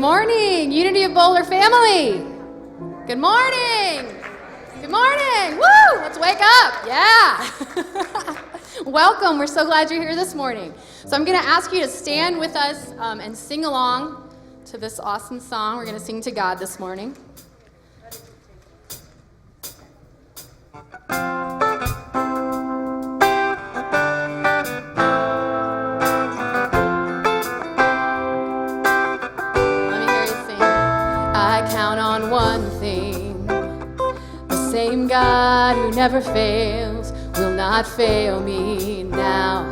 morning, Unity of Boulder family. Good morning. Good morning. Woo! Let's wake up. Yeah. Welcome. We're so glad you're here this morning. So I'm going to ask you to stand with us and sing along to this awesome song. We're going to sing to God this morning. God who never fails will not fail me now.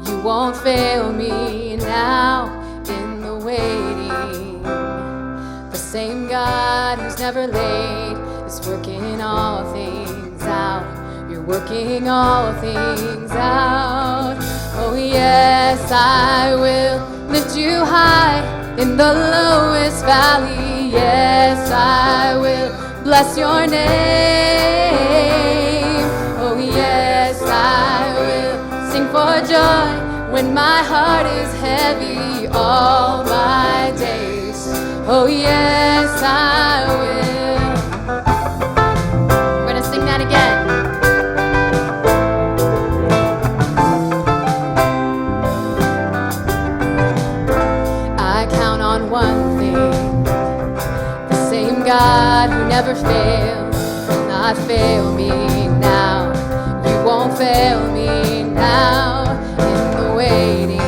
You won't fail me now in the waiting. The same God who's never late is working all things out. You're working all things out. Oh yes, I will lift you high in the lowest valley. Yes, I will bless your name. Oh yes, I will sing for joy when my heart is heavy all my days. Oh yes, I will. We're gonna sing that again. I count on one thing. God who never fails will not fail me now. You won't fail me now in the waiting.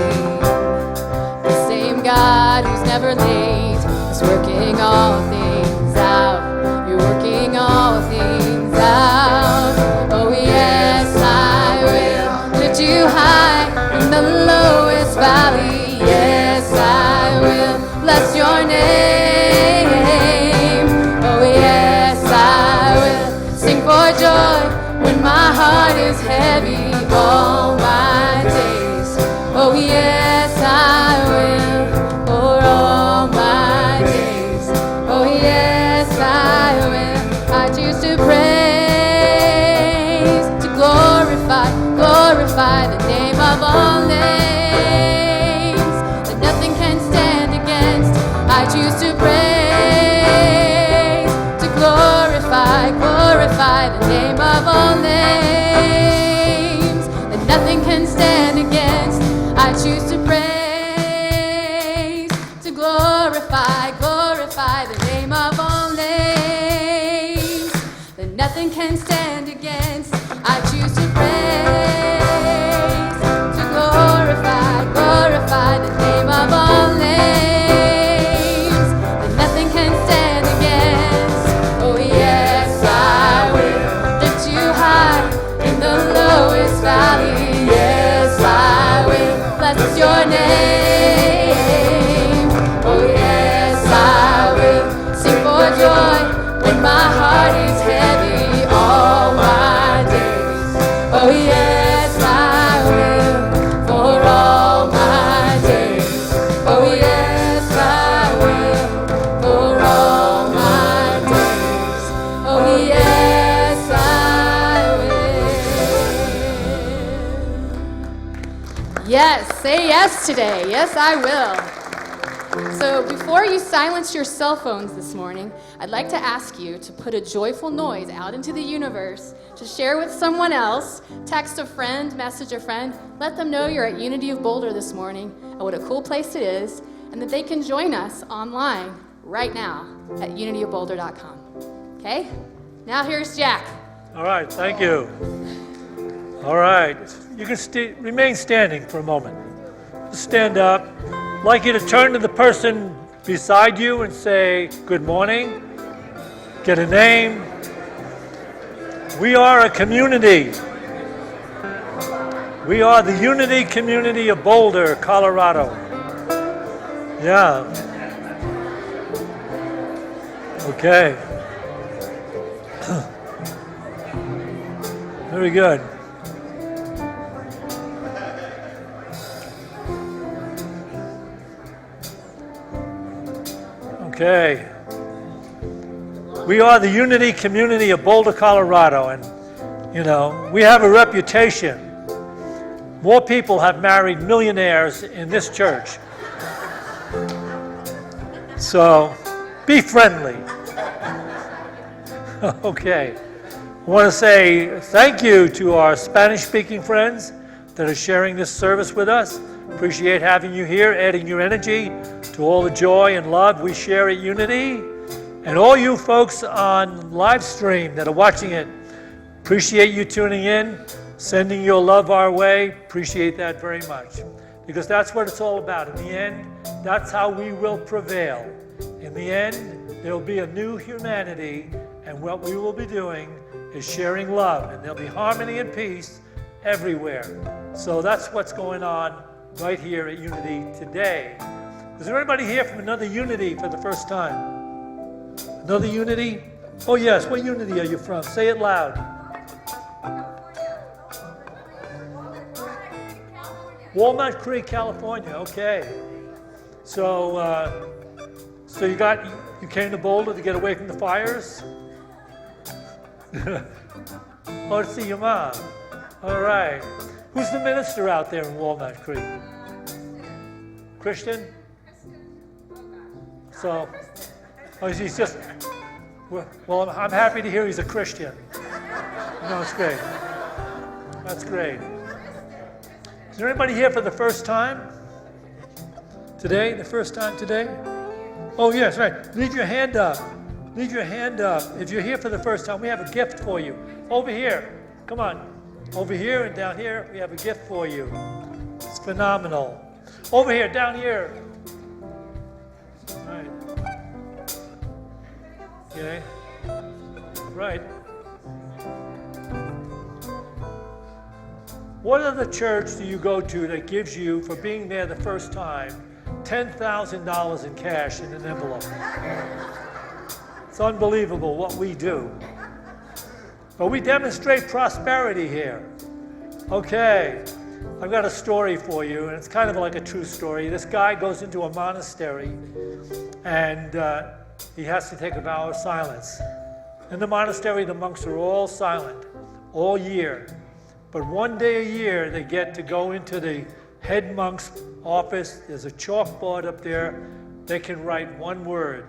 The same God who's never late is working all things out. You're working all things out. Oh yes, I will lift you high in the lowest valley. Yes, I will bless your name. For joy when my heart is heavy all my days. Oh yes, I will for all my days. Oh yes, I will. I choose to praise, to glorify the name of all names that nothing can stand against. I choose to praise, to glorify the name of all names that nothing can stand against. I choose to praise, to glorify the name of all names that nothing can stand against. I choose to praise, to glorify the name of all names that nothing can stand against. Oh yes, I will lift you high in the lowest valley. Yes, I will bless your name. Oh yes, I will sing for joy when my heart is heavy all my days. Oh yes, I will for all my days. Oh yes, I will for all my days. Oh yes, I will. Yes, say yes today. Yes, I will. So before you silence your cell phones this morning, I'd like to ask you to put a joyful noise out into the universe, to share with someone else, text a friend, message a friend, let them know you're at Unity of Boulder this morning and what a cool place it is, and that they can join us online right now at unityofboulder.com. Okay? Now here's Jack. All right, thank you. All right, you can remain standing for a moment. Just stand up. I'd like you to turn to the person beside you and say, good morning. Get a name. We are a community. We are the Unity Community of Boulder, Colorado. Yeah. Okay. Very good. Okay. We are the Unity Community of Boulder, Colorado, and we have a reputation. More people have married millionaires in this church So be friendly. Okay. I want to say thank you to our Spanish-speaking friends that are sharing this service with us. Appreciate having you here, adding your energy to all the joy and love we share at Unity. And all you folks on live stream that are watching it, appreciate you tuning in, sending your love our way. Appreciate that very much. Because that's what it's all about. In the end, that's how we will prevail. In the end, there will be a new humanity, and what we will be doing is sharing love, and there'll be harmony and peace everywhere. So that's what's going on right here at Unity today. Is there anybody here from another Unity for the first time? Another Unity? Oh yes, what Unity are you from? Say it loud. Walnut Creek, California. Okay. So, you came to Boulder to get away from the fires? Oh, to see your mom. All right. Who's the minister out there in Walnut Creek? Christian? So, he's just, well, I'm happy to hear he's a Christian. No, it's great. That's great. Is there anybody here for the first time? Today? The first time today? Oh, yes, right. Leave your hand up. Leave your hand up. If you're here for the first time, we have a gift for you. Over here. Come on. Over here and down here, we have a gift for you. It's phenomenal. Over here, down here. All right. Okay. Right. What other church do you go to that gives you, for being there the first time, $10,000 in cash in an envelope? It's unbelievable what we do. But we demonstrate prosperity here. Okay, I've got a story for you, and it's kind of like a true story. This guy goes into a monastery, and he has to take a vow of silence. In the monastery, the monks are all silent, all year. But one day a year, they get to go into the head monk's office. There's a chalkboard up there. They can write one word.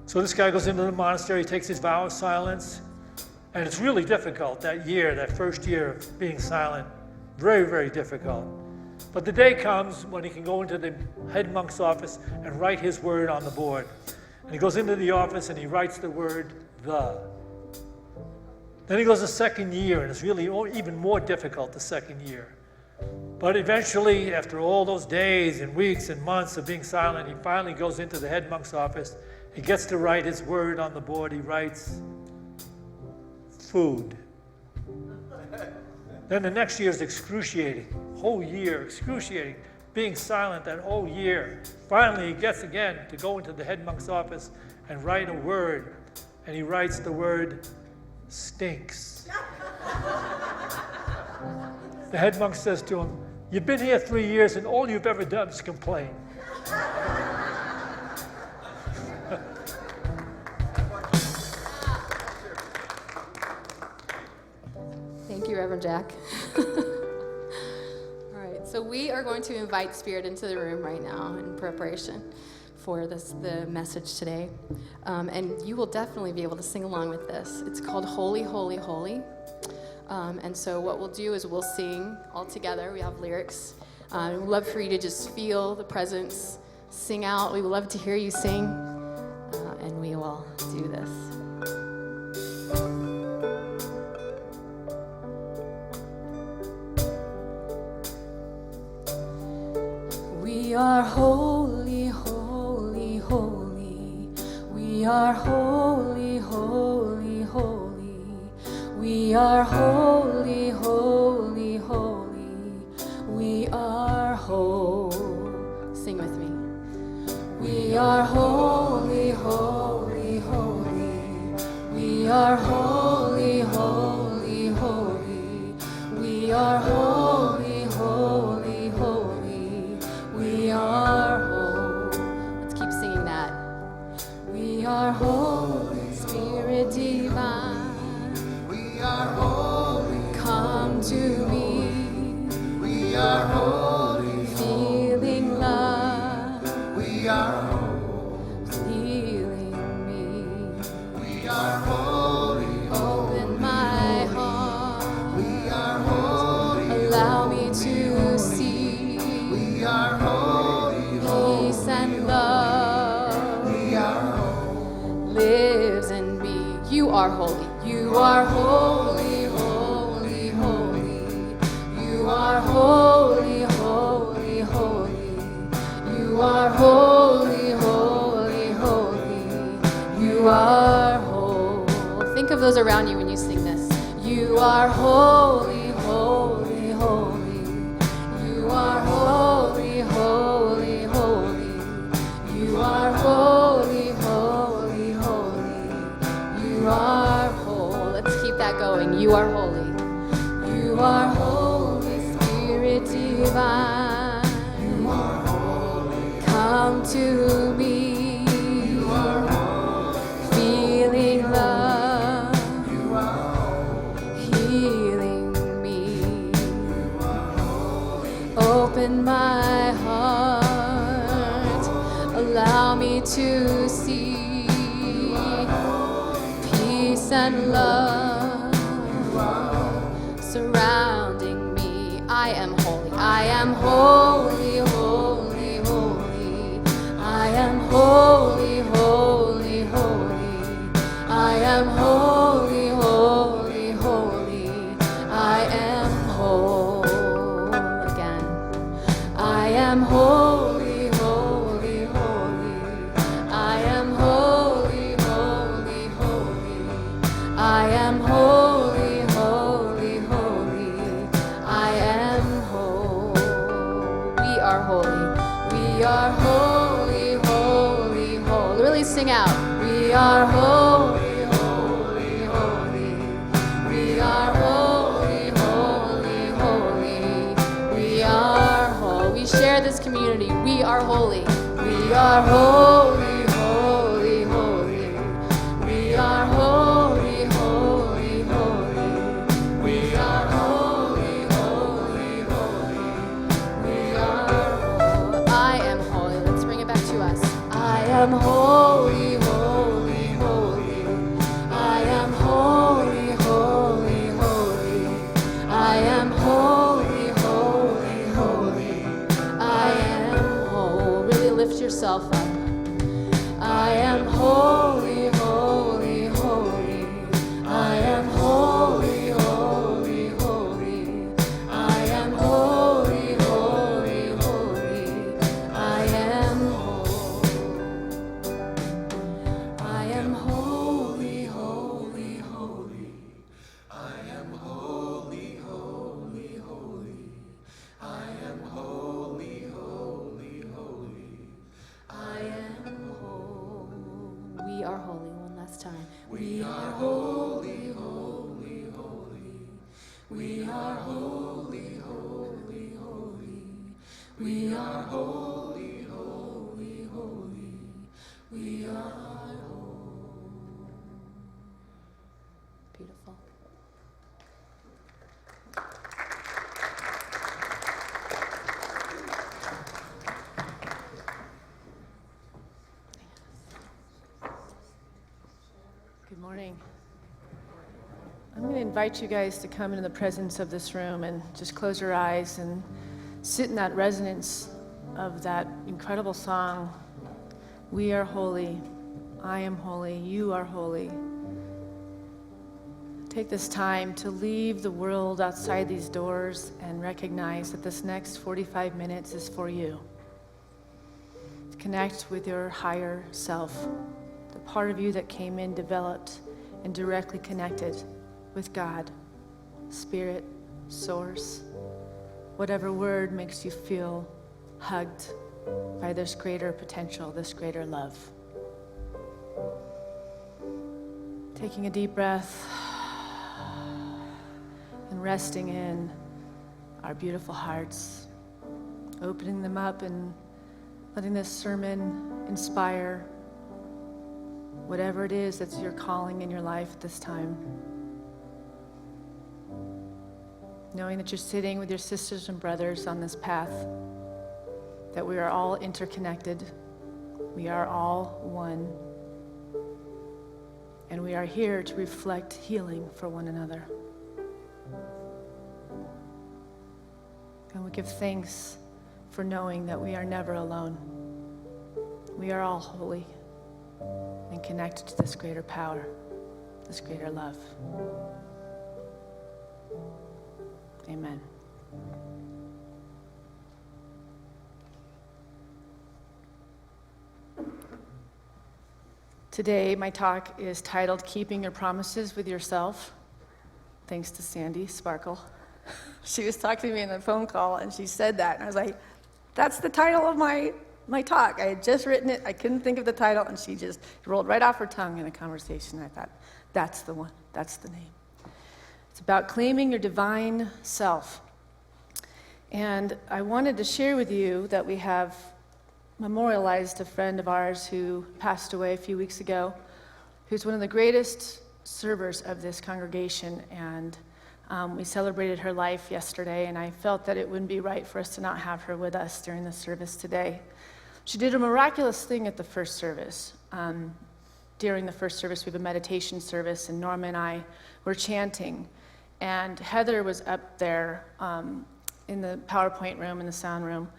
So this guy goes into the monastery, takes his vow of silence, and it's really difficult that year, that first year of being silent. Very, very difficult. But the day comes when he can go into the head monk's office and write his word on the board. And he goes into the office and he writes the word, the. Then he goes the second year, and it's really even more difficult the second year. But eventually, after all those days and weeks and months of being silent, he finally goes into the head monk's office. He gets to write his word on the board. He writes, food. Then the next year is excruciating. Whole year, excruciating. Being silent that whole year. Finally, he gets again to go into the head monk's office and write a word. And he writes the word, stinks. The head monk says to him, you've been here 3 years and all you've ever done is complain. Thank you, Reverend Jack. All right, so we are going to invite Spirit into the room right now in preparation for the message today. And you will definitely be able to sing along with this. It's called Holy, Holy, Holy. And so what we'll do is we'll sing all together. We have lyrics. We'd love for you to just feel the presence, sing out. We would love to hear you sing. And we will do this. We are holy, holy, holy. We are holy, holy, holy. We are holy, holy, holy. We are whole. Sing with me. We are holy, holy, holy. We are holy, holy, holy. We are holy, holy, holy. We are whole. Let's keep singing that. We are holy, Spirit divine. We are holy. Come to me. We are holy. Feeling love. We are holy. are holy. You are holy, holy, holy. You are holy, holy, holy. You are holy, holy, holy. You are holy. Think of those around you when you sing this. You are holy, holy, holy. You are holy, holy, holy. You are holy, holy, holy. You are whole. Let's keep that going. You are holy. You are Holy Spirit divine. You are holy. Come to me. You are holy. Feeling love. You are holy. Healing me. You are holy. Open my heart. Allow me to see peace and love surrounding me. I am holy. I am holy, holy, holy. I am holy, holy, holy. I am holy, holy, holy. I am whole again. I am holy, holy, holy. I am holy, holy, holy. I am holy, holy, holy. I am whole. We are holy. We are holy, holy, holy. Really sing out. We are holy, holy, holy. We are holy, holy, holy. We are whole. We share this community. We are holy. We are holy, holy, holy. We are holy, holy, holy. We are holy, holy, holy. We are whole. I am holy. Let's bring it back to us. I am holy, holy, holy. I am holy, holy, holy. I am holy, holy, holy. I am whole. Really lift yourself up. I am holy, holy, holy. I am holy, holy, holy. I am holy, holy, holy. I am whole. I am holy, holy, holy. I am holy, holy, holy. I am holy, holy, holy. I am whole. We are holy. One last time. We are holy, holy, holy. We are holy, holy, holy. We are holy, holy, holy. We are whole. Beautiful. Good morning. I'm going to invite you guys to come into the presence of this room and just close your eyes and sit in that resonance of that incredible song, We Are Holy, I Am Holy, You Are Holy. Take this time to leave the world outside these doors and recognize that this next 45 minutes is for you. Connect with your higher self, the part of you that came in, developed, and directly connected with God, Spirit, Source, whatever word makes you feel hugged by this greater potential, this greater love. Taking a deep breath and resting in our beautiful hearts, opening them up and letting this sermon inspire whatever it is that's your calling in your life at this time. Knowing that you're sitting with your sisters and brothers on this path, that we are all interconnected, we are all one, and we are here to reflect healing for one another. And we give thanks for knowing that we are never alone. We are all holy and connected to this greater power. this greater love. Amen. Today, my talk is titled Keeping Your Promises with Yourself, thanks to Sandy Sparkle. She was talking to me in the phone call, and she said that, and I was like, that's the title of my talk. I had just written it, I couldn't think of the title, and she just rolled right off her tongue in a conversation. I thought, that's the one, that's the name. It's about claiming your divine self. And I wanted to share with you that we have memorialized a friend of ours who passed away a few weeks ago, who's one of the greatest servers of this congregation, and we celebrated her life yesterday, and I felt that it wouldn't be right for us to not have her with us during the service today. She did a miraculous thing at the first service. During the first service, we have a meditation service, and Norma and I were chanting, and Heather was up there in the PowerPoint room, in the sound room,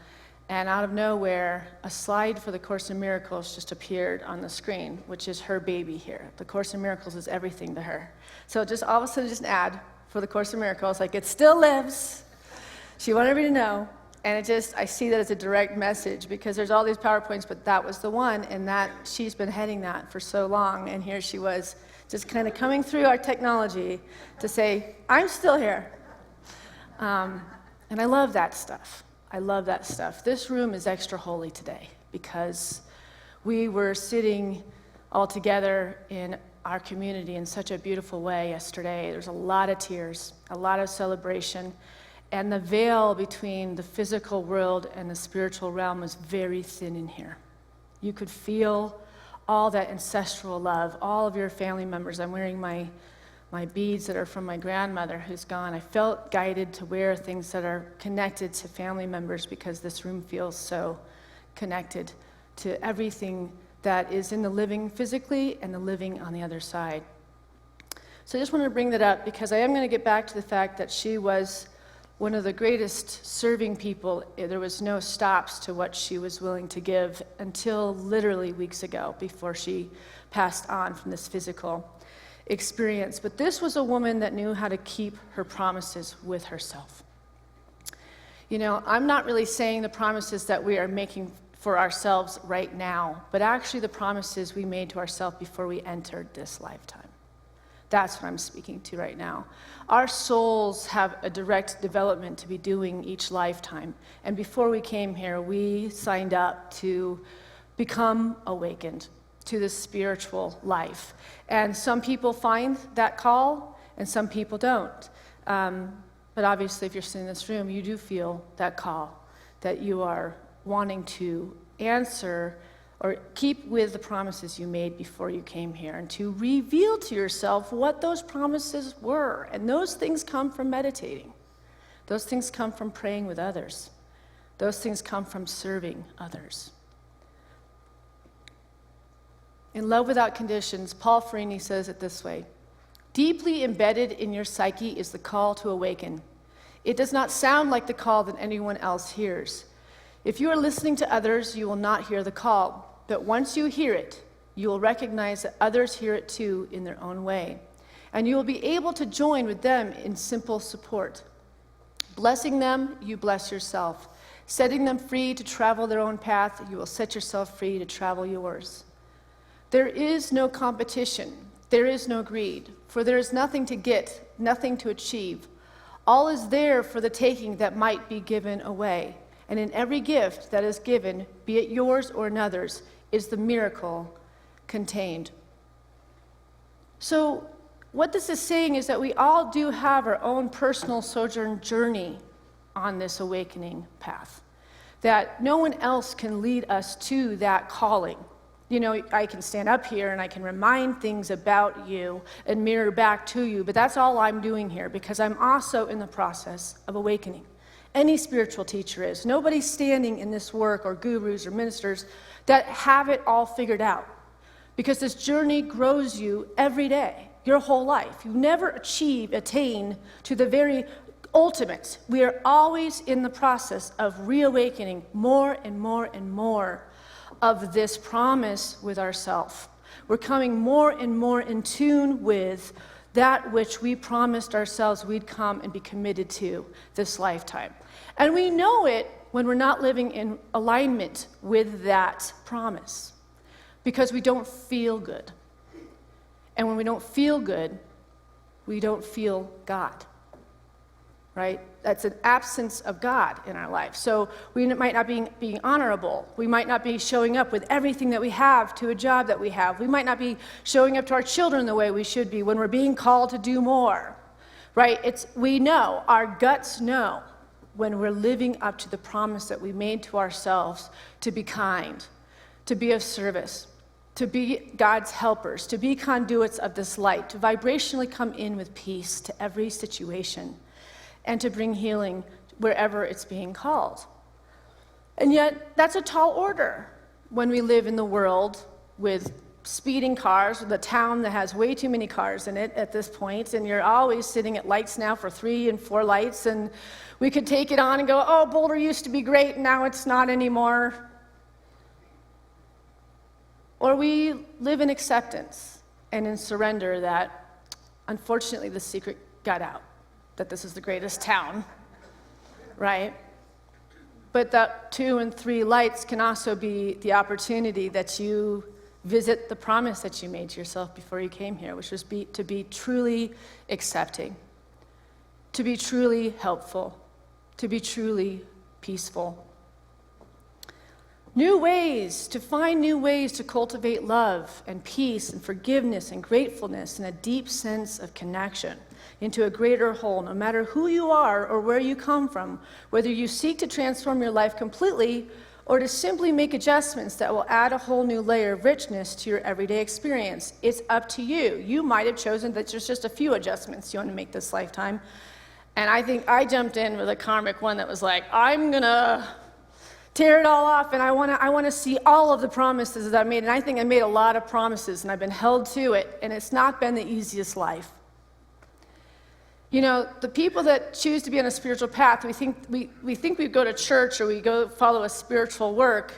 and out of nowhere, a slide for the Course in Miracles just appeared on the screen, which is her baby here. The Course in Miracles is everything to her. So just all of a sudden, just an ad for the Course in Miracles, like, it still lives. She wanted me to know, and I see that as a direct message, because there's all these PowerPoints, but that was the one, and that she's been heading that for so long, and here she was, just kind of coming through our technology to say, I'm still here. And I love that stuff. I love that stuff. This room is extra holy today because we were sitting all together in our community in such a beautiful way yesterday. There's a lot of tears, a lot of celebration, and the veil between the physical world and the spiritual realm was very thin in here. You could feel all that ancestral love, all of your family members. I'm wearing my beads that are from my grandmother who's gone. I felt guided to wear things that are connected to family members because this room feels so connected to everything that is in the living physically and the living on the other side. So I just wanted to bring that up because I am going to get back to the fact that she was one of the greatest serving people. There was no stops to what she was willing to give until literally weeks ago before she passed on from this physical experience. But this was a woman that knew how to keep her promises with herself. You know, I'm not really saying the promises that we are making for ourselves right now, but actually the promises we made to ourselves before we entered this lifetime. That's what I'm speaking to right now. Our souls have a direct development to be doing each lifetime. And before we came here, we signed up to become awakened to the spiritual life. And some people find that call, and some people don't. But obviously, if you're sitting in this room, you do feel that call, that you are wanting to answer or keep with the promises you made before you came here, and to reveal to yourself what those promises were. And those things come from meditating. Those things come from praying with others. Those things come from serving others. In Love Without Conditions, Paul Farini says it this way: deeply embedded in your psyche is the call to awaken. It does not sound like the call that anyone else hears. If you are listening to others, you will not hear the call. But once you hear it, you will recognize that others hear it too in their own way. And you will be able to join with them in simple support. Blessing them, you bless yourself. Setting them free to travel their own path, you will set yourself free to travel yours. There is no competition. There is no greed. For there is nothing to get, nothing to achieve. All is there for the taking that might be given away. And in every gift that is given, be it yours or another's, is the miracle contained. So what this is saying is that we all do have our own personal sojourn journey on this awakening path, that no one else can lead us to that calling. You know, I can stand up here and I can remind things about you and mirror back to you, but that's all I'm doing here because I'm also in the process of awakening. Any spiritual teacher is. Nobody's standing in this work, or gurus or ministers that have it all figured out, because this journey grows you every day, your whole life. You never attain to the very ultimate. We are always in the process of reawakening more and more and more of this promise with ourselves, We're coming more and more in tune with that which we promised ourselves we'd come and be committed to this lifetime. And we know it when we're not living in alignment with that promise, because we don't feel good. And when we don't feel good, we don't feel God, right? That's an absence of God in our life. So we might not be being honorable. We might not be showing up with everything that we have to a job that we have. We might not be showing up to our children the way we should be when we're being called to do more, right? We know, our guts know, when we're living up to the promise that we made to ourselves to be kind, to be of service, to be God's helpers, to be conduits of this light, to vibrationally come in with peace to every situation, and to bring healing wherever it's being called. And yet, that's a tall order when we live in the world with speeding cars, with a town that has way too many cars in it at this point, and you're always sitting at lights now for 3 and 4 lights, and we could take it on and go, oh, Boulder used to be great, and now it's not anymore. Or we live in acceptance and in surrender that, unfortunately, the secret got out, that this is the greatest town, right? But that 2 and 3 lights can also be the opportunity that you visit the promise that you made to yourself before you came here, which was to be truly accepting, to be truly helpful, to be truly peaceful. To find new ways to cultivate love and peace and forgiveness and gratefulness and a deep sense of connection into a greater whole, no matter who you are or where you come from, whether you seek to transform your life completely or to simply make adjustments that will add a whole new layer of richness to your everyday experience. It's up to you. You might have chosen that there's just a few adjustments you want to make this lifetime. And I think I jumped in with a karmic one that was like, I'm gonna tear it all off, and I want to see all of the promises that I made. And I think I made a lot of promises, and I've been held to it, and it's not been the easiest life. You know, the people that choose to be on a spiritual path, we think we go to church or we go follow a spiritual work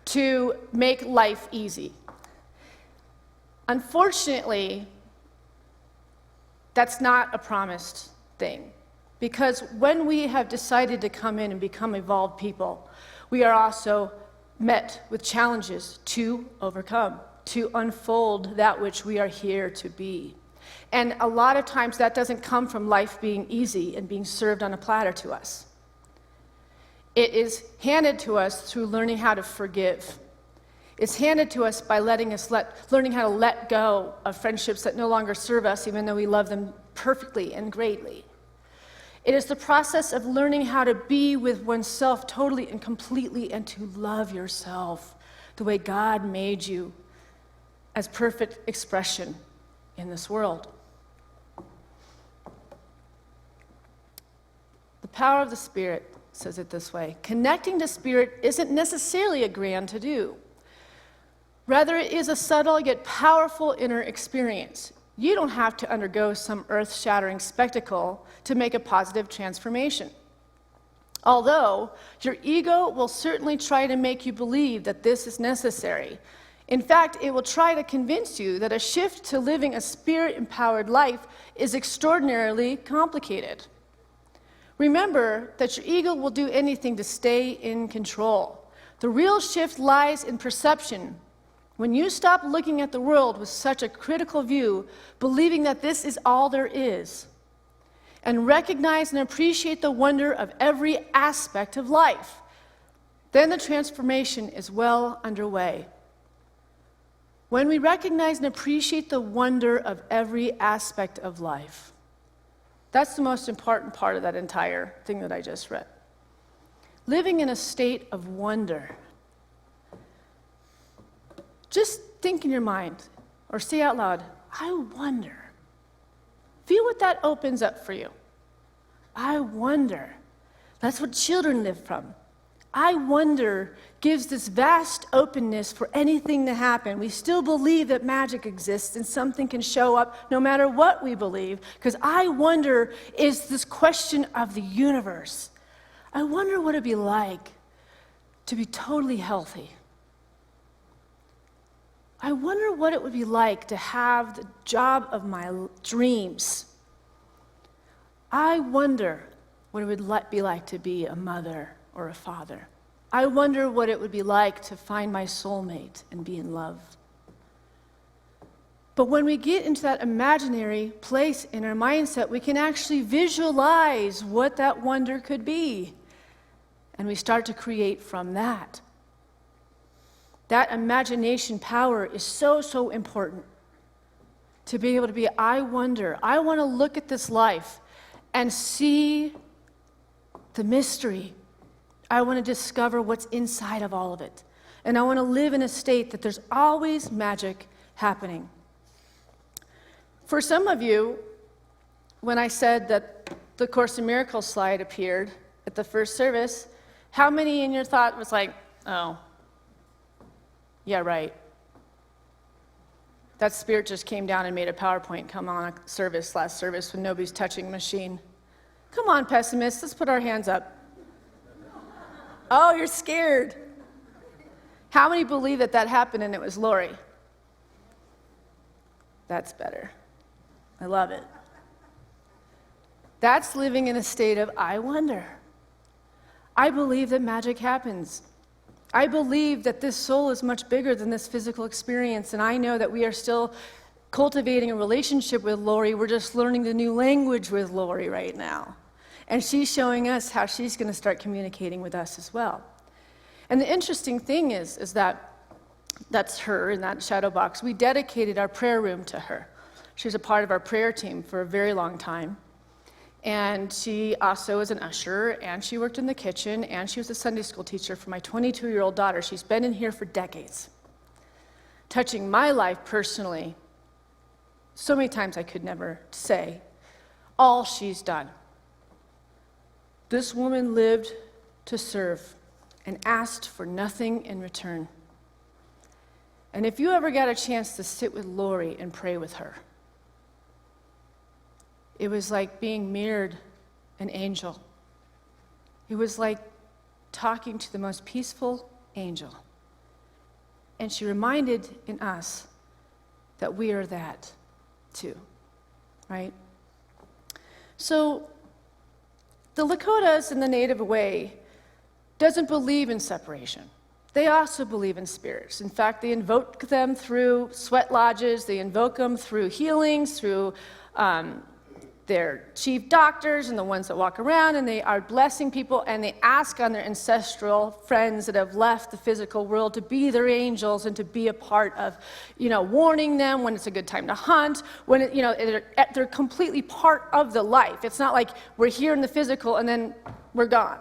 to make life easy. Unfortunately, that's not a promised thing, because when we have decided to come in and become evolved people, we are also met with challenges to overcome, to unfold that which we are here to be. And a lot of times that doesn't come from life being easy and being served on a platter to us. It is handed to us through learning how to forgive. It's handed to us by learning how to let go of friendships that no longer serve us, even though we love them perfectly and greatly. It is the process of learning how to be with oneself totally and completely and to love yourself the way God made you as perfect expression in this world. The power of the Spirit says it this way: connecting to Spirit isn't necessarily a grand to-do. Rather, it is a subtle yet powerful inner experience. You don't have to undergo some earth-shattering spectacle to make a positive transformation. Although your ego will certainly try to make you believe that this is necessary. In fact, it will try to convince you that a shift to living a spirit-empowered life is extraordinarily complicated. Remember that your ego will do anything to stay in control. The real shift lies in perception. When you stop looking at the world with such a critical view, believing that this is all there is, and recognize and appreciate the wonder of every aspect of life, then the transformation is well underway. When we recognize and appreciate the wonder of every aspect of life, that's the most important part of that entire thing that I just read. Living in a state of wonder. Just think in your mind, or say out loud, I wonder. Feel what that opens up for you. I wonder. That's what children live from. I wonder gives this vast openness for anything to happen. We still believe that magic exists and something can show up no matter what we believe, because I wonder is this question of the universe. I wonder what it'd be like to be totally healthy. I wonder what it would be like to have the job of my dreams. I wonder what it would be like to be a mother or a father. I wonder what it would be like to find my soulmate and be in love. But when we get into that imaginary place in our mindset, we can actually visualize what that wonder could be. And we start to create from that. That imagination power is so, so important. To be able to be, I wonder, I want to look at this life and see the mystery. I want to discover what's inside of all of it. And I want to live in a state that there's always magic happening. For some of you, when I said that the Course in Miracles slide appeared at the first service, how many in your thought was like, oh, yeah, right. That spirit just came down and made a PowerPoint come on a last service, when nobody's touching machine. Come on, pessimists, let's put our hands up. Oh, you're scared. How many believe that happened and it was Lori? That's better. I love it. That's living in a state of, I wonder. I believe that magic happens. I believe that this soul is much bigger than this physical experience, and I know that we are still cultivating a relationship with Lori. We're just learning the new language with Lori right now. And she's showing us how she's going to start communicating with us as well. And the interesting thing is that that's her in that shadow box. We dedicated our prayer room to her. She was a part of our prayer team for a very long time. And she also is an usher, and she worked in the kitchen, and she was a Sunday school teacher for my 22-year-old daughter. She's been in here for decades, touching my life personally so many times I could never say all she's done. This woman lived to serve and asked for nothing in return. And if you ever got a chance to sit with Lori and pray with her, it was like being mirrored an angel. It was like talking to the most peaceful angel. And she reminded in us that we are that too, right? So the Lakotas in the native way doesn't believe in separation. They also believe in spirits. In fact, they invoke them through sweat lodges. They invoke them through healings, through their chief doctors and the ones that walk around, and they are blessing people, and they ask on their ancestral friends that have left the physical world to be their angels and to be a part of, warning them when it's a good time to hunt, when they're completely part of the life. It's not like we're here in the physical and then we're gone.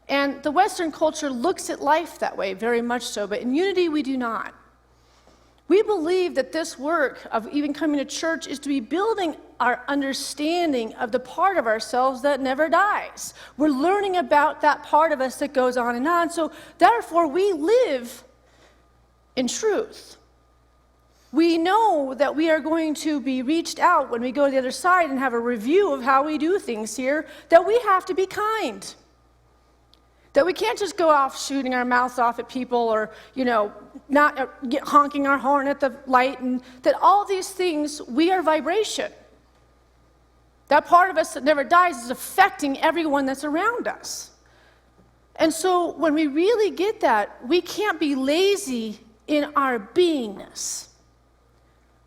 And the Western culture looks at life that way, very much so, but in Unity we do not. We believe that this work of even coming to church is to be building our understanding of the part of ourselves that never dies. We're learning about that part of us that goes on and on. So therefore, we live in truth. We know that we are going to be reached out when we go to the other side and have a review of how we do things here, that we have to be kind. That we can't just go off shooting our mouths off at people or, not honking our horn at the light, and that all these things, we are vibration. That part of us that never dies is affecting everyone that's around us. And so when we really get that, we can't be lazy in our beingness.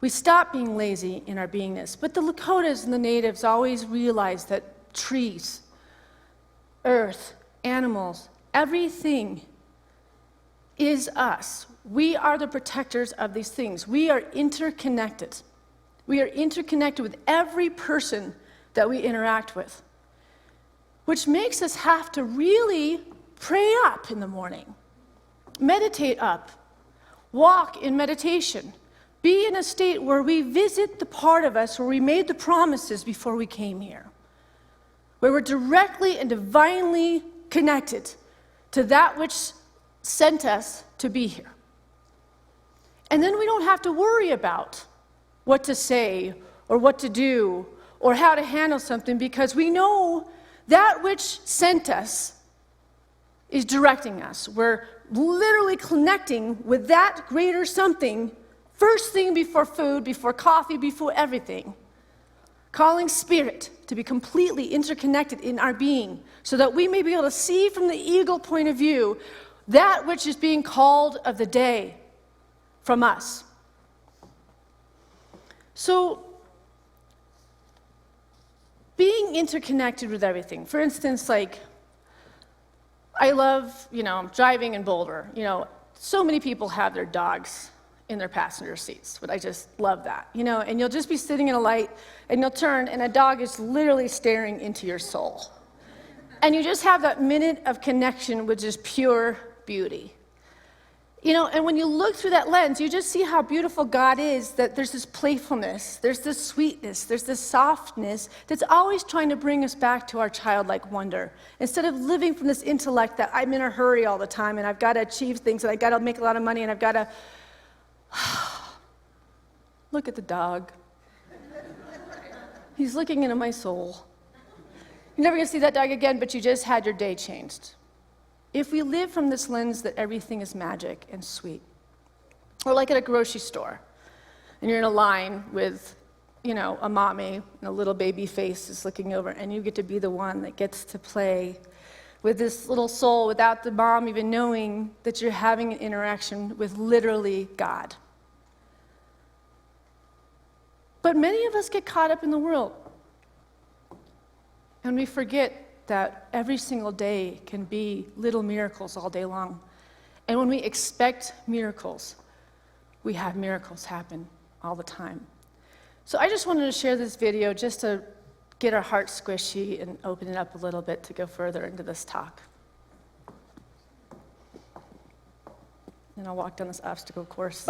We stop being lazy in our beingness. But the Lakotas and the natives always realize that trees, earth, animals, everything is us. We are the protectors of these things. We are interconnected. We are interconnected with every person that we interact with, which makes us have to really pray up in the morning, meditate up, walk in meditation, be in a state where we visit the part of us where we made the promises before we came here, where we're directly and divinely connected to that which sent us to be here. And then we don't have to worry about what to say or what to do or how to handle something, because we know that which sent us is directing us. We're literally connecting with that greater something first thing before food, before coffee, before everything. Calling spirit to be completely interconnected in our being so that we may be able to see from the eagle point of view that which is being called of the day from us. So, being interconnected with everything. For instance, like, I love, driving in Boulder. So many people have their dogs in their passenger seats, but I just love that, and you'll just be sitting in a light, and you'll turn, and a dog is literally staring into your soul. And you just have that minute of connection with just pure beauty. And when you look through that lens, you just see how beautiful God is, that there's this playfulness, there's this sweetness, there's this softness that's always trying to bring us back to our childlike wonder. Instead of living from this intellect that I'm in a hurry all the time, and I've got to achieve things, and I've got to make a lot of money, and I've got to... Look at the dog. He's looking into my soul. You're never going to see that dog again, but you just had your day changed. If we live from this lens that everything is magic and sweet, or like at a grocery store, and you're in a line with, a mommy and a little baby face is looking over, and you get to be the one that gets to play with this little soul without the mom even knowing that you're having an interaction with literally God. But many of us get caught up in the world, and we forget that every single day can be little miracles all day long. And when we expect miracles, we have miracles happen all the time. So I just wanted to share this video just to get our hearts squishy and open it up a little bit to go further into this talk. And I'll walk down this obstacle course.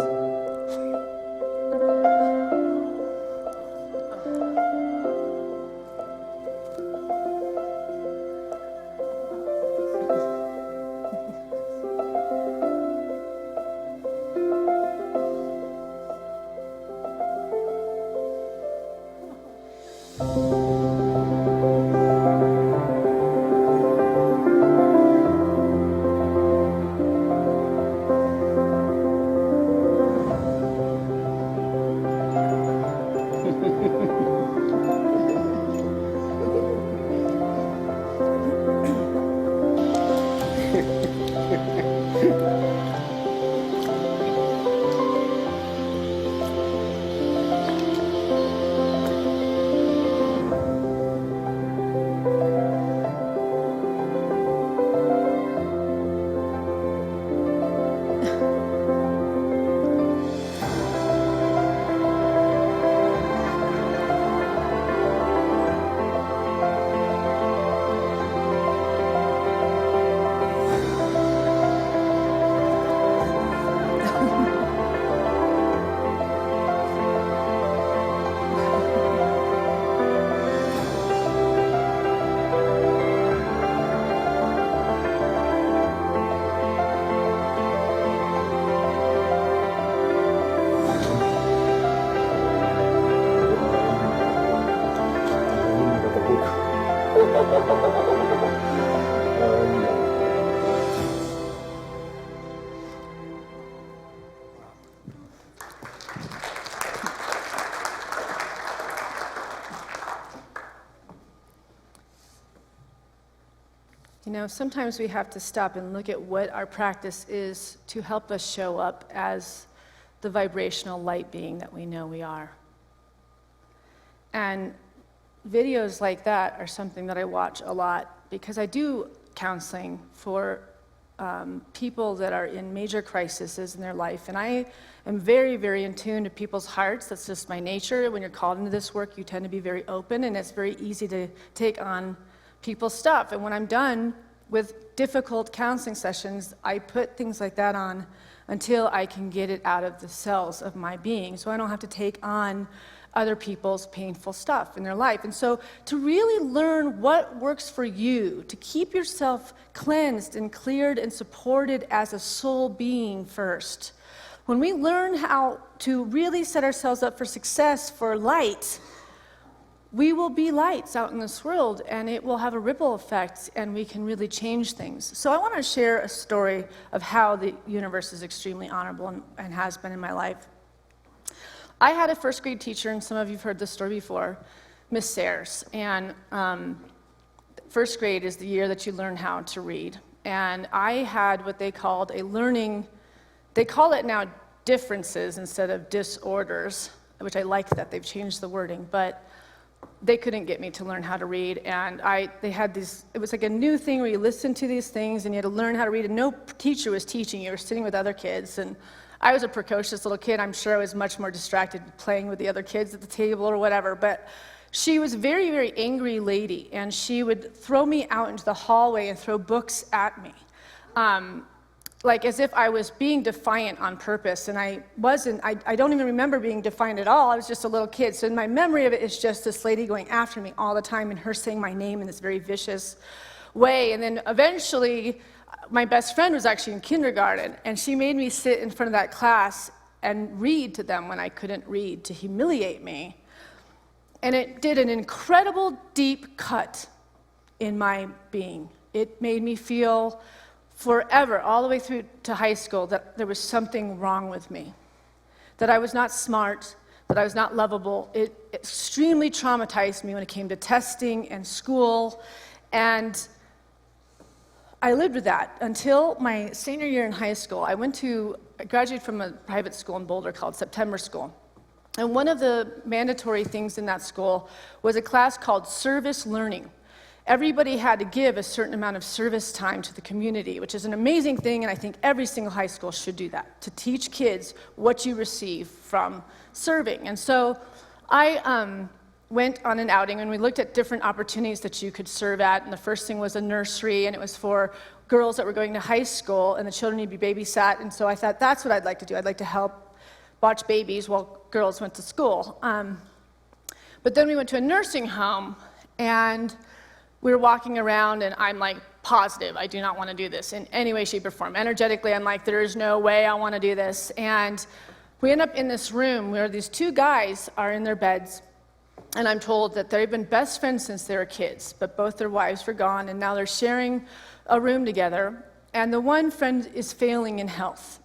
Sometimes we have to stop and look at what our practice is to help us show up as the vibrational light being that we know we are. And videos like that are something that I watch a lot because I do counseling for people that are in major crises in their life. And I am very, very in tune to people's hearts. That's just my nature. When you're called into this work, you tend to be very open, and it's very easy to take on people's stuff. And when I'm done with difficult counseling sessions, I put things like that on until I can get it out of the cells of my being, so I don't have to take on other people's painful stuff in their life. And so to really learn what works for you, to keep yourself cleansed and cleared and supported as a soul being first. When we learn how to really set ourselves up for success, for light, we will be lights out in this world, and it will have a ripple effect, and we can really change things. So I want to share a story of how the universe is extremely honorable and has been in my life. I had a first grade teacher, and some of you have heard this story before, Miss Sayers. And first grade is the year that you learn how to read. And I had what they called a learning, they call it now differences instead of disorders, which I like that they've changed the wording, but they couldn't get me to learn how to read. And they had these, it was like a new thing where you listened to these things and you had to learn how to read, and no teacher was teaching you. You were sitting with other kids, and I was a precocious little kid. I'm sure I was much more distracted playing with the other kids at the table or whatever, but she was a very, very angry lady, and she would throw me out into the hallway and throw books at me, like as if I was being defiant on purpose, and I wasn't. I don't even remember being defiant at all. I was just a little kid, so in my memory of it is just this lady going after me all the time and her saying my name in this very vicious way. And then eventually, my best friend was actually in kindergarten, and she made me sit in front of that class and read to them when I couldn't read, to humiliate me. And it did an incredible deep cut in my being. It made me feel forever, all the way through to high school, that there was something wrong with me, that I was not smart, that I was not lovable. It extremely traumatized me when it came to testing and school, and I lived with that until my senior year in high school. I graduated from a private school in Boulder called September School. And one of the mandatory things in that school was a class called service learning. Everybody had to give a certain amount of service time to the community, which is an amazing thing, and I think every single high school should do that, to teach kids what you receive from serving. And so I went on an outing, and we looked at different opportunities that you could serve at, and the first thing was a nursery, and it was for girls that were going to high school, and the children need to be babysat, and so I thought, that's what I'd like to do. I'd like to help watch babies while girls went to school. But then we went to a nursing home, and we were walking around, and I'm like, positive, I do not want to do this in any way, shape, or form. Energetically, I'm like, there is no way I want to do this. And we end up in this room where these two guys are in their beds, and I'm told that they've been best friends since they were kids, but both their wives were gone, and now they're sharing a room together, and the one friend is failing in health.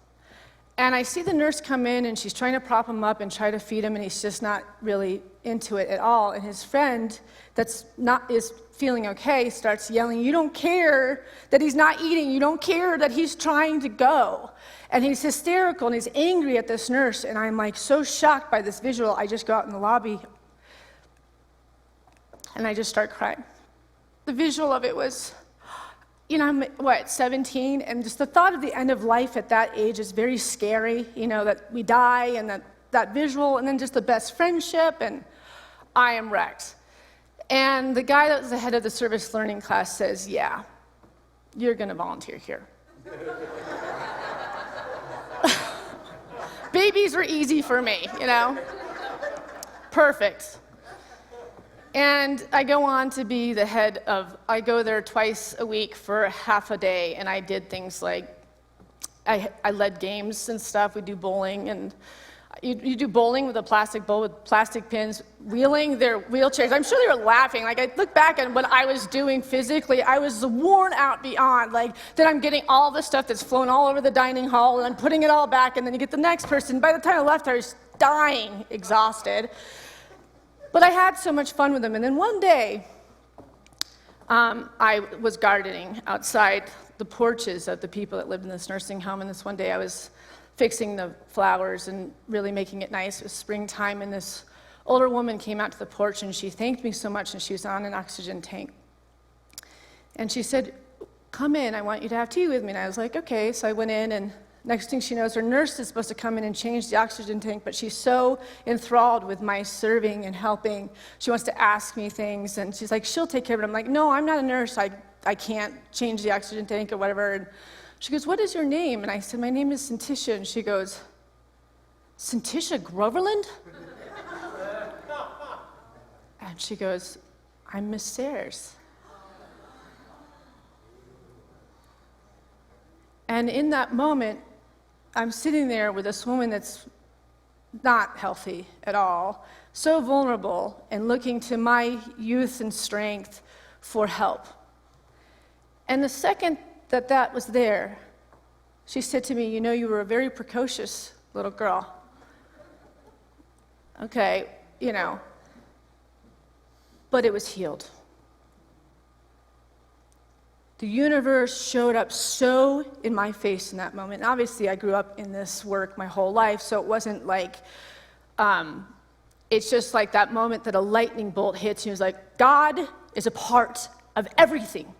And I see the nurse come in, and she's trying to prop him up and try to feed him, and he's just not really into it at all. And his friend is feeling okay starts yelling, "You don't care that he's not eating. You don't care that he's trying to go." And he's hysterical, and he's angry at this nurse. And I'm like so shocked by this visual, I just go out in the lobby, and I just start crying. The visual of it was, I'm 17, and just the thought of the end of life at that age is very scary, that we die, and that visual, and then just the best friendship, and I am wrecked. And the guy that was the head of the service learning class says, "Yeah, you're gonna volunteer here." Babies were easy for me, Perfect. And I go on to be the head of, I go there twice a week for half a day, and I did things like, I led games and stuff. We do bowling, and you do bowling with a plastic bowl with plastic pins, wheeling their wheelchairs. I'm sure they were laughing. Like, I look back at what I was doing physically, I was worn out beyond, then I'm getting all the stuff that's flown all over the dining hall, and I'm putting it all back, and then you get the next person. By the time I left, I was dying, exhausted. But I had so much fun with them. And then one day, I was gardening outside the porches of the people that lived in this nursing home. And this one day I was fixing the flowers and really making it nice. It was springtime, and this older woman came out to the porch, and she thanked me so much, and she was on an oxygen tank. And she said, "Come in, I want you to have tea with me." And I was like, okay. So I went in, and next thing she knows, her nurse is supposed to come in and change the oxygen tank, but she's so enthralled with my serving and helping. She wants to ask me things, and she's like, she'll take care of it. I'm like, no, I'm not a nurse. I can't change the oxygen tank or whatever. And she goes, "What is your name?" And I said, "My name is Syntysche." And she goes, "Syntysche Groverland?" And she goes, "I'm Miss Sayers." And in that moment, I'm sitting there with this woman that's not healthy at all, so vulnerable, and looking to my youth and strength for help. And the second that was there, she said to me, "You were a very precocious little girl." Okay, but it was healed. The universe showed up so in my face in that moment. And obviously, I grew up in this work my whole life, so it wasn't like, it's just like that moment that a lightning bolt hits you. It's like, God is a part of everything.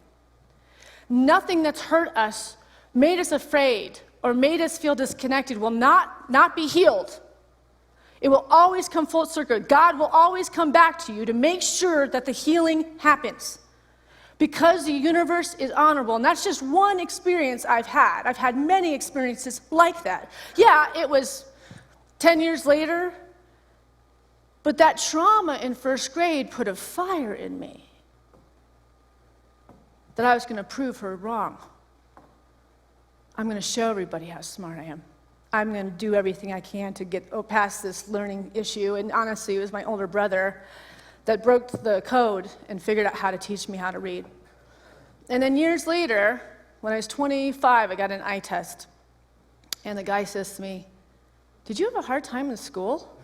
Nothing that's hurt us, made us afraid, or made us feel disconnected will not be healed. It will always come full circle. God will always come back to you to make sure that the healing happens. Because the universe is honorable. And that's just one experience I've had. I've had many experiences like that. Yeah, it was 10 years later, but that trauma in first grade put a fire in me that I was going to prove her wrong. I'm going to show everybody how smart I am. I'm going to do everything I can to get past this learning issue. And honestly, it was my older brother that broke the code and figured out how to teach me how to read. And then years later, when I was 25, I got an eye test. And the guy says to me, "Did you have a hard time in school?"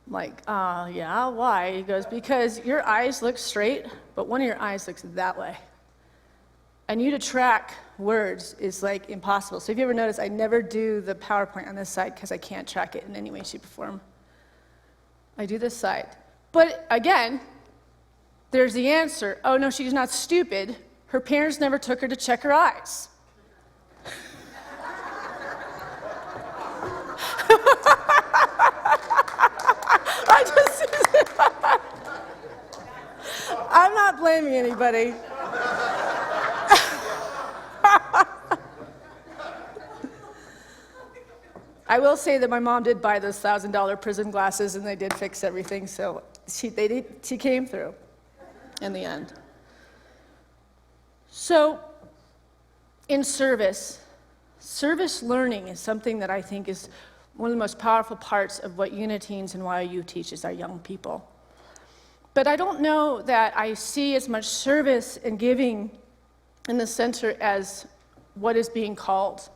I'm like, yeah, why? He goes, "Because your eyes look straight, but one of your eyes looks that way. And you to track words is like impossible." So if you ever notice, I never do the PowerPoint on this side because I can't track it in any way, shape, or form. I do this side. But again, there's the answer. Oh no, she's not stupid. Her parents never took her to check her eyes. I'm not blaming anybody. I will say that my mom did buy those $1,000 prison glasses, and they did fix everything, so she came through in the end. So, in service learning is something that I think is one of the most powerful parts of what Uniteens and YOU teaches our young people. But I don't know that I see as much service and giving in the center as what is being called.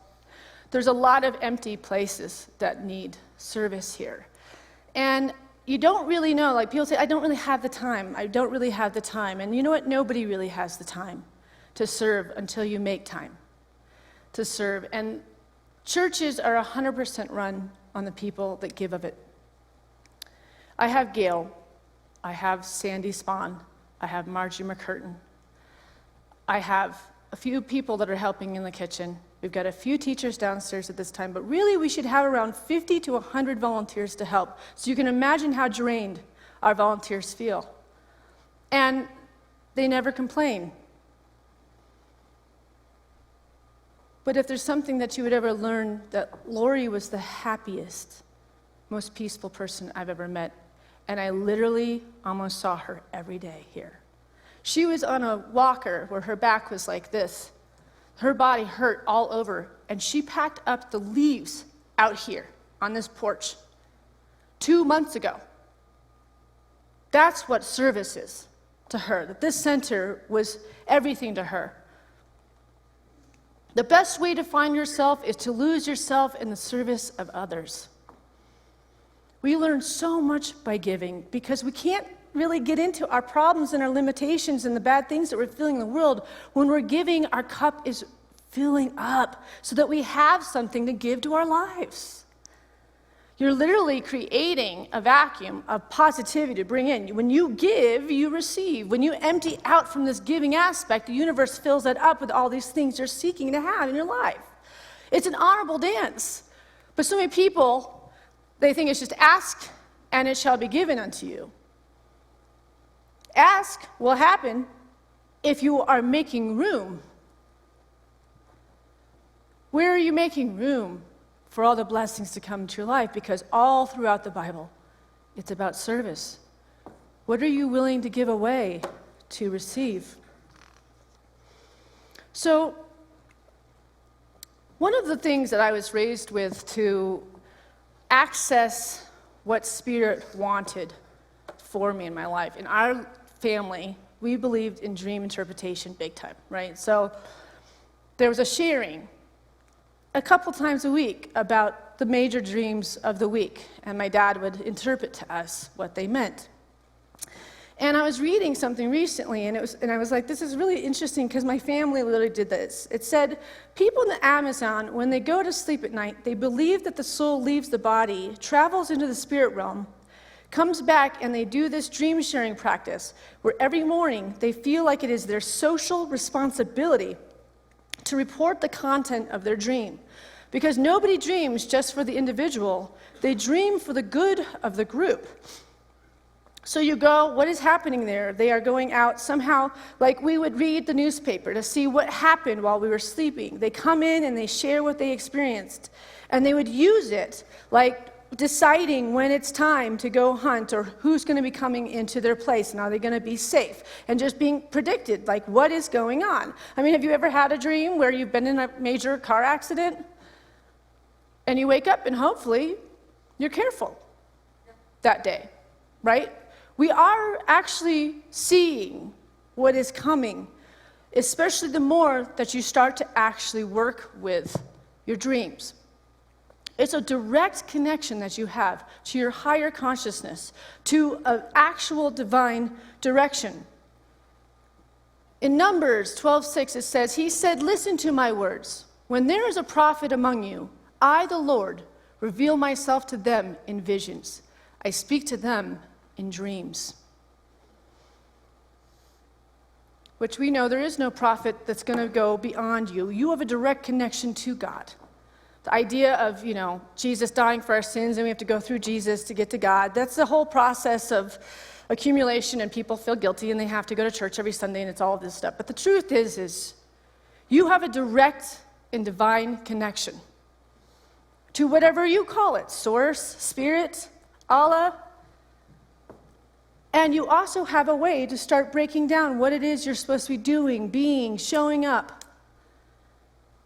There's a lot of empty places that need service here. And you don't really know, like people say, "I don't really have the time. I don't really have the time." And you know what? Nobody really has the time to serve until you make time to serve. And churches are 100% run on the people that give of it. I have Gail. I have Sandy Spahn. I have Margie McCurtain. I have a few people that are helping in the kitchen. We've got a few teachers downstairs at this time, but really we should have around 50 to 100 volunteers to help. So you can imagine how drained our volunteers feel. And they never complain. But if there's something that you would ever learn, that Lori was the happiest, most peaceful person I've ever met. And I literally almost saw her every day here. She was on a walker where her back was like this. Her body hurt all over, and she packed up the leaves out here on this porch 2 months ago. That's what service is to her, that this center was everything to her. The best way to find yourself is to lose yourself in the service of others. We learn so much by giving because we can't really get into our problems and our limitations and the bad things that we're feeling in the world. When we're giving, our cup is filling up so that we have something to give to our lives. You're literally creating a vacuum of positivity to bring in. When you give, you receive. When you empty out from this giving aspect, the universe fills that up with all these things you're seeking to have in your life. It's an honorable dance. But so many people, they think it's just ask and it shall be given unto you. Ask will happen if you are making room. Where are you making room for all the blessings to come into your life? Because all throughout the Bible, it's about service. What are you willing to give away to receive? So, one of the things that I was raised with to access what Spirit wanted for me in my life. In our family, we believed in dream interpretation big time, right? So there was a sharing a couple times a week about the major dreams of the week, and my dad would interpret to us what they meant. And I was reading something recently, and I was like, this is really interesting because my family literally did this. It said, people in the Amazon, when they go to sleep at night, they believe that the soul leaves the body, travels into the spirit realm, comes back, and they do this dream sharing practice where every morning they feel like it is their social responsibility to report the content of their dream. Because nobody dreams just for the individual, they dream for the good of the group. So you go, what is happening there? They are going out somehow, like we would read the newspaper to see what happened while we were sleeping. They come in and they share what they experienced. And they would use it, like deciding when it's time to go hunt or who's going to be coming into their place and are they going to be safe, and just being predicted, like what is going on. I mean, have you ever had a dream where you've been in a major car accident and you wake up and hopefully you're careful that day, right? We are actually seeing what is coming, especially the more that you start to actually work with your dreams. It's a direct connection that you have to your higher consciousness, to an actual divine direction. In Numbers 12:6, it says, he said, listen to my words. When there is a prophet among you, I, the Lord, reveal myself to them in visions. I speak to them in dreams. Which we know there is no prophet that's going to go beyond you. You have a direct connection to God. The idea of, Jesus dying for our sins and we have to go through Jesus to get to God, that's the whole process of accumulation, and people feel guilty and they have to go to church every Sunday and it's all of this stuff. But the truth is you have a direct and divine connection to whatever you call it, source, spirit, Allah. And you also have a way to start breaking down what it is you're supposed to be doing, being, showing up,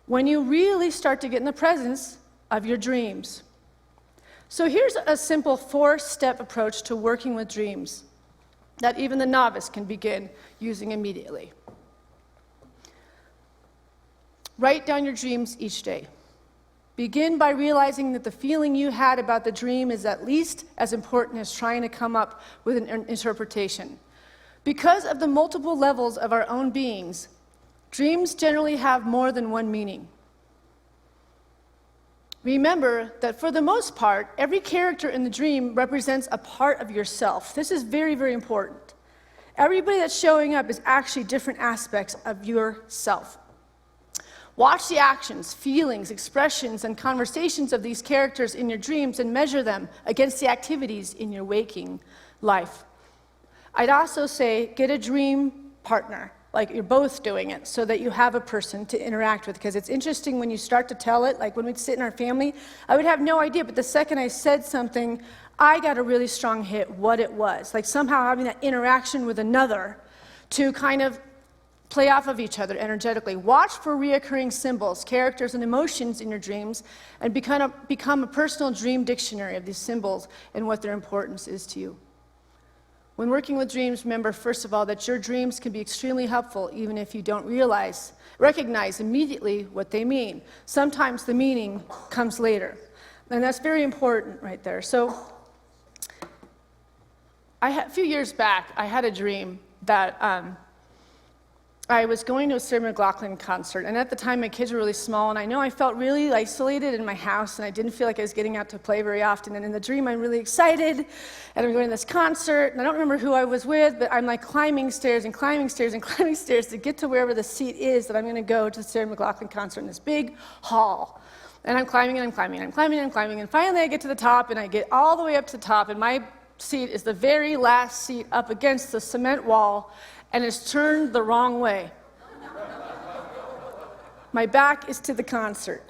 when you really start to get in the presence of your dreams. So here's a simple 4-step approach to working with dreams that even the novice can begin using immediately. Write down your dreams each day. Begin by realizing that the feeling you had about the dream is at least as important as trying to come up with an interpretation. Because of the multiple levels of our own beings, dreams generally have more than one meaning. Remember that for the most part, every character in the dream represents a part of yourself. This is very, very important. Everybody that's showing up is actually different aspects of yourself. Watch the actions, feelings, expressions, and conversations of these characters in your dreams and measure them against the activities in your waking life. I'd also say get a dream partner, like you're both doing it, so that you have a person to interact with. Because it's interesting when you start to tell it, like when we'd sit in our family, I would have no idea, but the second I said something, I got a really strong hit what it was. Like somehow having that interaction with another to kind of play off of each other energetically. Watch for reoccurring symbols, characters, and emotions in your dreams, and become a personal dream dictionary of these symbols and what their importance is to you. When working with dreams, remember, first of all, that your dreams can be extremely helpful even if you don't recognize immediately what they mean. Sometimes the meaning comes later. And that's very important right there. So a few years back, I had a dream that I was going to a Sarah McLachlan concert, and at the time my kids were really small, and I know I felt really isolated in my house, and I didn't feel like I was getting out to play very often. And in the dream, I'm really excited, and I'm going to this concert, and I don't remember who I was with, but I'm like climbing stairs and climbing stairs and climbing stairs to get to wherever the seat is that I'm going to go to the Sarah McLachlan concert in this big hall. And I'm climbing and I'm climbing and I'm climbing and I'm climbing, and finally I get to the top, and I get all the way up to the top, and my seat is the very last seat up against the cement wall, and it's turned the wrong way. My back is to the concert.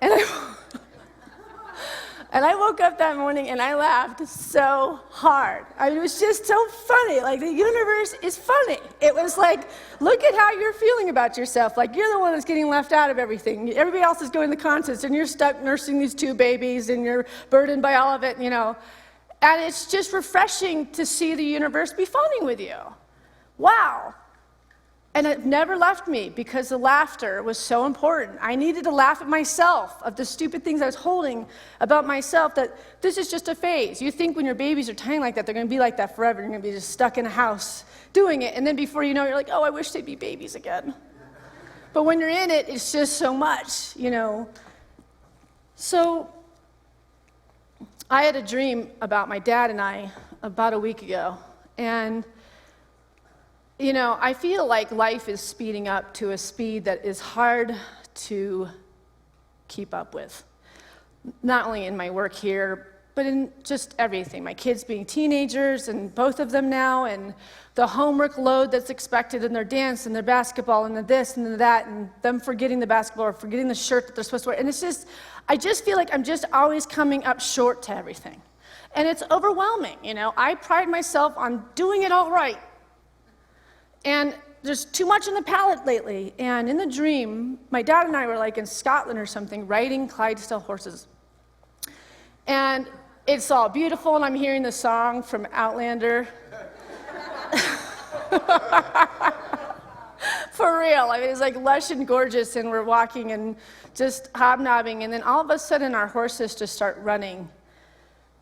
And I woke up that morning and I laughed so hard. I mean, it was just so funny. Like, the universe is funny. It was like, look at how you're feeling about yourself. Like, you're the one that's getting left out of everything. Everybody else is going to concerts, and you're stuck nursing these 2 babies, and you're burdened by all of it, And it's just refreshing to see the universe be funny with you. Wow. And it never left me because the laughter was so important. I needed to laugh at myself, of the stupid things I was holding about myself, that this is just a phase. You think when your babies are tiny like that, they're going to be like that forever. You're going to be just stuck in a house doing it. And then before you know it, you're like, oh, I wish they'd be babies again. But when you're in it, it's just so much, you know. So I had a dream about my dad and I about a week ago. And you know, I feel like life is speeding up to a speed that is hard to keep up with. Not only in my work here, but in just everything. My kids being teenagers, and both of them now, and the homework load that's expected, and their dance, and their basketball, and the this, and the that, and them forgetting the basketball, or forgetting the shirt that they're supposed to wear. And it's just, I just feel like I'm just always coming up short to everything. And it's overwhelming, you know. I pride myself on doing it all right. And there's too much on the palette lately. And in the dream, my dad and I were like in Scotland or something, riding Clydesdale horses. And it's all beautiful, and I'm hearing the song from Outlander. For real. I mean, it's like lush and gorgeous, and we're walking and just hobnobbing. And then all of a sudden, our horses just start running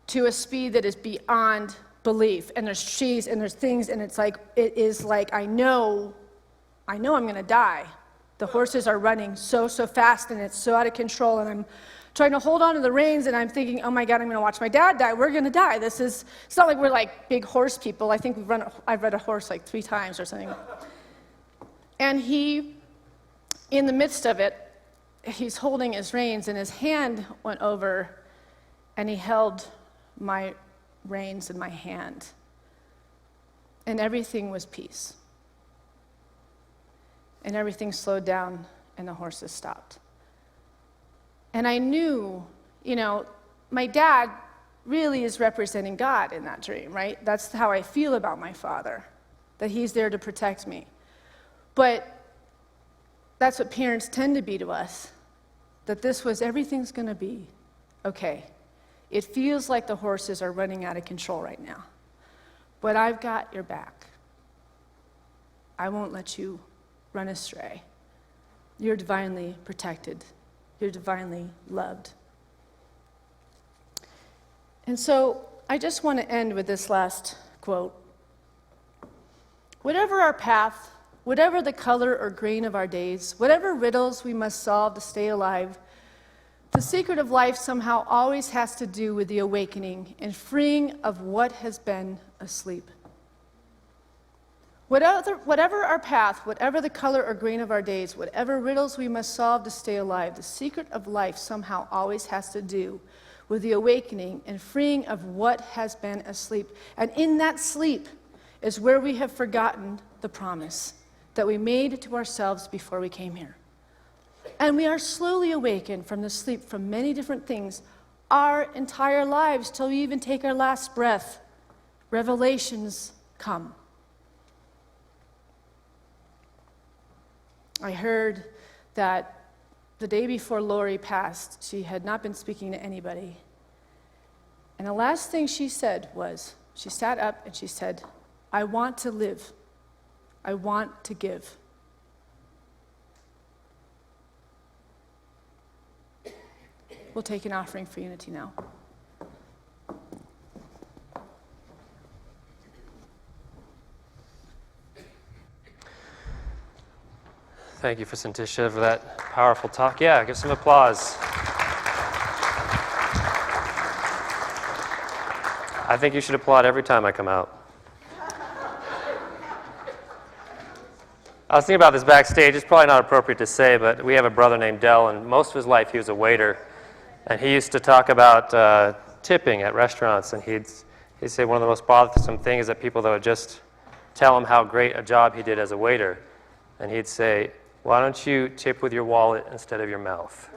to a speed that is beyond belief, and there's trees and there's things, and it's like, it is like, I know I'm gonna die. The horses are running so fast, and it's so out of control, and I'm trying to hold on to the reins, and I'm thinking, oh my God, I'm gonna watch my dad die. We're gonna die. It's not like we're like big horse people. I think I've run a horse like 3 times or something. And he, in the midst of it, he's holding his reins, and his hand went over, and he held my reins in my hand, and everything was peace, and everything slowed down, and the horses stopped. And I knew, you know, my dad really is representing God in that dream, right? That's how I feel about my father, that he's there to protect me. But that's what parents tend to be to us, that this was, everything's gonna be okay. It feels like the horses are running out of control right now, but I've got your back. I won't let you run astray. You're divinely protected. You're divinely loved. And so I just want to end with this last quote. Whatever our path, whatever the color or green of our days, whatever riddles we must solve to stay alive, the secret of life somehow always has to do with the awakening and freeing of what has been asleep. Whatever our path, whatever the color or green of our days, whatever riddles we must solve to stay alive, the secret of life somehow always has to do with the awakening and freeing of what has been asleep. And in that sleep is where we have forgotten the promise that we made to ourselves before we came here. And we are slowly awakened from the sleep from many different things our entire lives till we even take our last breath. Revelations come. I heard that the day before Lori passed, she had not been speaking to anybody. And the last thing she said was, she sat up and she said, I want to live. I want to give. We'll take an offering for unity now. Thank you for Syntysche for that powerful talk. Yeah, give some applause. I think you should applaud every time I come out. I was thinking about this backstage. It's probably not appropriate to say, but we have a brother named Dell, and most of his life he was a waiter. And he used to talk about tipping at restaurants, and he'd say one of the most bothersome things is that people that would just tell him how great a job he did as a waiter. And he'd say, why don't you tip with your wallet instead of your mouth?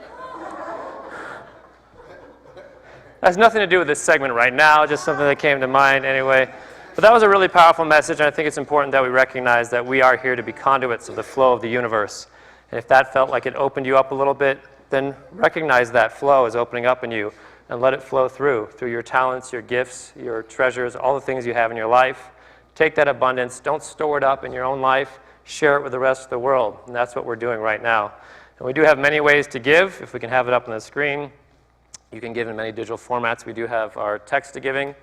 That has nothing to do with this segment right now, just something that came to mind anyway. But that was a really powerful message, and I think it's important that we recognize that we are here to be conduits of the flow of the universe. And if that felt like it opened you up a little bit, then recognize that flow is opening up in you and let it flow through your talents, your gifts, your treasures, all the things you have in your life. take that abundance, don't store it up in your own life, share it with the rest of the world. And that's what we're doing right now. And we do have many ways to give. If we can have it up on the screen, you can give in many digital formats. We do have our text to giving.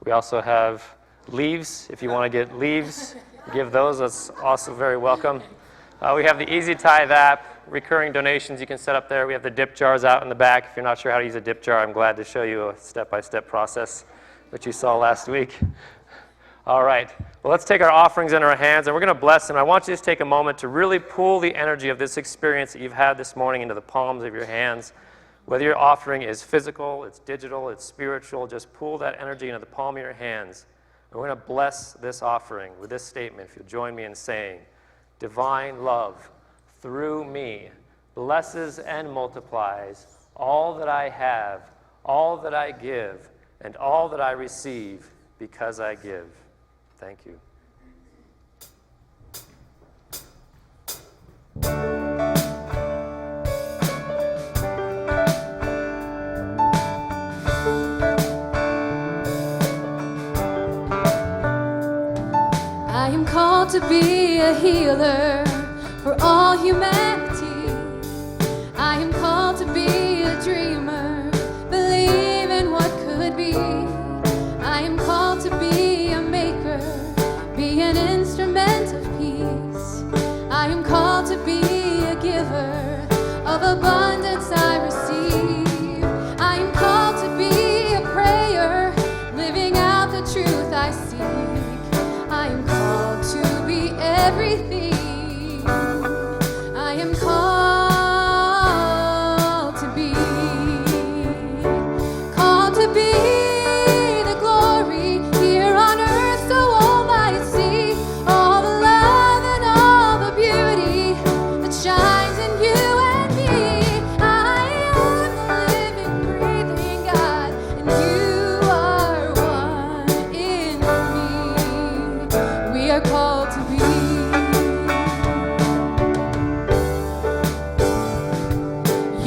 We also have leaves. If you want to get leaves, give those. That's also very welcome. We have the Easy Tithe app, recurring donations you can set up there. We have the dip jars out in the back. If you're not sure how to use a dip jar, I'm glad to show you a step-by-step process, which you saw last week. All right. Well, let's take our offerings in our hands, and we're going to bless them. I want you to just take a moment to really pull the energy of this experience that you've had this morning into the palms of your hands. Whether your offering is physical, it's digital, it's spiritual, just pull that energy into the palm of your hands. And we're going to bless this offering with this statement, if you'll join me in saying, divine love through me blesses and multiplies all that I have, all that I give, and all that I receive because I give. Thank you. I am called to be a healer for all humanity. I am called to be a dreamer, believe in what could be. I am called to be a maker, be an instrument of peace. I am called to be a giver of abundance I receive. I am called to be a prayer, living out the truth I seek. I am called to be everything. I am called to be the glory here on earth, so all might see all the love and all the beauty that shines in you and me. I am the living, breathing God, and you are one in me. We are called to be.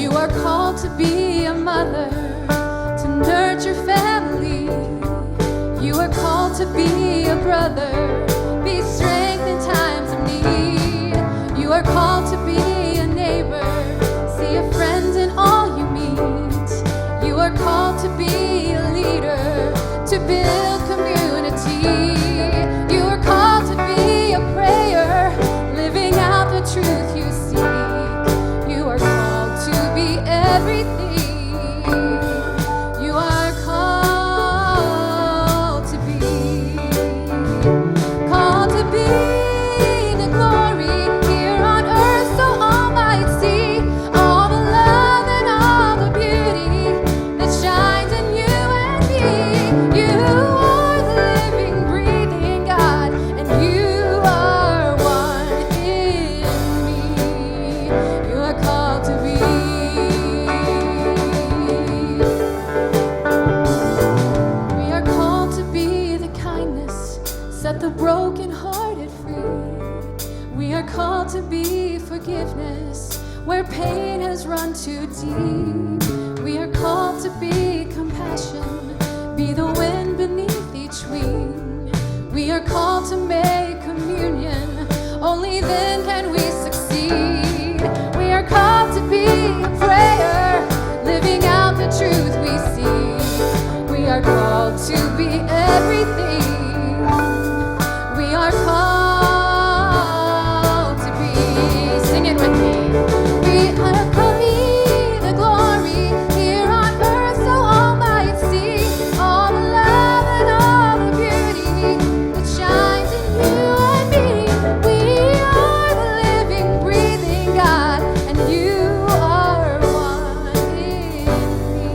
You are called to be a mother, to nurture family. You are called to be a brother, be strength in times of need. You are called to be a neighbor, see a friend in all you meet. You are called to be a leader, to build community. You are called to be a prayer, living out the truth you seek. You are called to be everything. You are called to be the glory here on earth, so all might see all the love and all the beauty that shines in you and me. You are the living, breathing God, and you are one in me. You are called to be. We are called to be the kindness, set the brokenhearted free. We are called to be forgiveness, where pain has run too deep. We are called to be compassion, be the wind beneath each wing. We are called to make communion, only then can we succeed. We are called to be a prayer, living out the truth we see. We are called to be everything. We are called to be. Sing it with me. We are called to be the glory here on earth, so all might see all the love and all the beauty that shines in you and me. We are the living, breathing God, and you are one in me.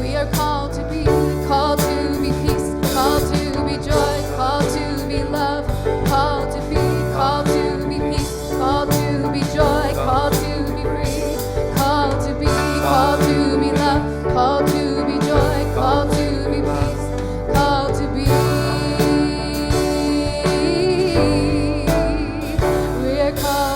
We are called to be peace, called to be joy, called to be love, called to be peace, called to be joy, called to be free, called to be love, called to be joy, called to be peace, called to be. We are called